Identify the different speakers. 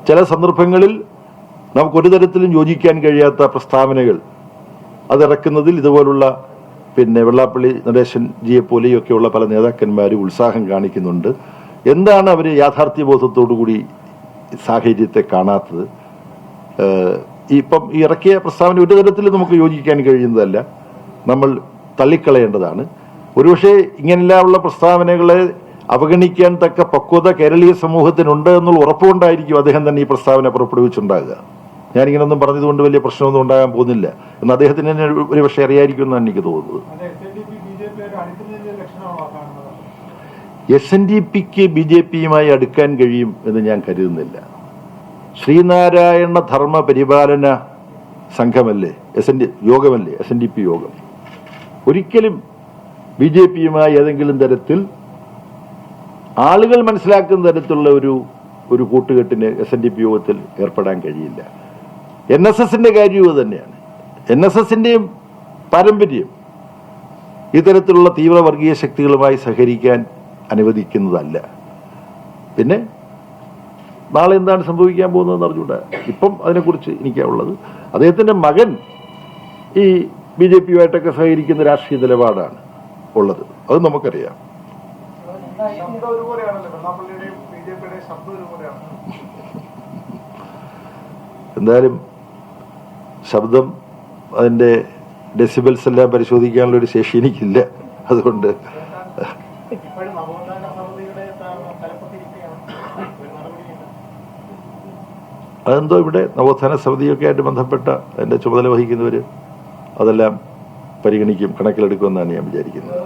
Speaker 1: ചില സന്ദർഭങ്ങളിൽ നമുക്കൊരു തരത്തിലും യോജിക്കാൻ കഴിയാത്ത പ്രസ്താവനകൾ അതിറക്കുന്നതിൽ ഇതുപോലുള്ള വെള്ളാപ്പള്ളി നടേശൻ ജിയെ പോലെയൊക്കെയുള്ള പല നേതാക്കന്മാരും ഉത്സാഹം കാണിക്കുന്നുണ്ട്. എന്താണ് അവർ യാഥാർത്ഥ്യബോധത്തോടുകൂടി സാഹചര്യത്തെ കാണാത്തത്? ഇപ്പം ഇറക്കിയ പ്രസ്താവന ഒരു തരത്തിൽ നമുക്ക് യോജിക്കാൻ കഴിയുന്നതല്ല, നമ്മൾ തള്ളിക്കളയേണ്ടതാണ്. ഒരുപക്ഷെ ഇങ്ങനെയുള്ള പ്രസ്താവനകളെ അവഗണിക്കാൻ തക്ക പക്വത കേരളീയ സമൂഹത്തിനുണ്ട് എന്നുള്ള ഉറപ്പുകൊണ്ടായിരിക്കും അദ്ദേഹം തന്നെ ഈ പ്രസ്താവന പുറപ്പെടുവിച്ചുണ്ടാകുക. ഞാനിങ്ങനൊന്നും പറഞ്ഞതുകൊണ്ട് വലിയ പ്രശ്നമൊന്നും ഉണ്ടാകാൻ പോകുന്നില്ല എന്ന് അദ്ദേഹത്തിന് തന്നെ ഒരു പക്ഷേ അറിയായിരിക്കും എന്നാണ് എനിക്ക് തോന്നുന്നത്. SNDPക്ക് BJPയുമായി അടുക്കാൻ കഴിയും എന്ന് ഞാൻ കരുതുന്നില്ല. ശ്രീനാരായണ ധർമ്മ പരിപാലന സംഘമല്ലേ യോഗമല്ലേ SNDP യോഗം. ഒരിക്കലും BJPയുമായി ഏതെങ്കിലും തരത്തിൽ ആളുകൾ മനസ്സിലാക്കുന്ന തരത്തിലുള്ള ഒരു കൂട്ടുകെട്ടിന് SNDP യോഗത്തിൽ ഏർപ്പെടാൻ കഴിയില്ല. NSSന്റെ കാര്യവും തന്നെയാണ്. NSSന്റെയും പാരമ്പര്യം ഇത്തരത്തിലുള്ള തീവ്ര വർഗീയ ശക്തികളുമായി സഹകരിക്കാൻ അനുവദിക്കുന്നതല്ല. പിന്നെ നാളെ എന്താണ് സംഭവിക്കാൻ പോകുന്നതെന്ന് അറിഞ്ഞൂടാ. ഇപ്പം അതിനെക്കുറിച്ച് എനിക്കുള്ളത് അദ്ദേഹത്തിന്റെ മകൻ ഈ BJPയുമായിട്ടൊക്കെ സഹകരിക്കുന്ന രാഷ്ട്രീയ നിലപാടാണ് ഉള്ളത്, അത് നമുക്കറിയാം. എന്തായാലും ശബ്ദം അതിന്റെ ഡെസിബൽസ് എല്ലാം പരിശോധിക്കാനുള്ള ഒരു ശേഷി എനിക്കില്ല. അതുകൊണ്ട് അതെന്തോ ഇവിടെ നവോത്ഥാന സമിതിയൊക്കെ ആയിട്ട് ബന്ധപ്പെട്ട അതിന്റെ ചുമതല വഹിക്കുന്നവർ അതെല്ലാം പരിഗണിക്കും, കണക്കിലെടുക്കുമെന്നാണ് ഞാൻ വിചാരിക്കുന്നത്.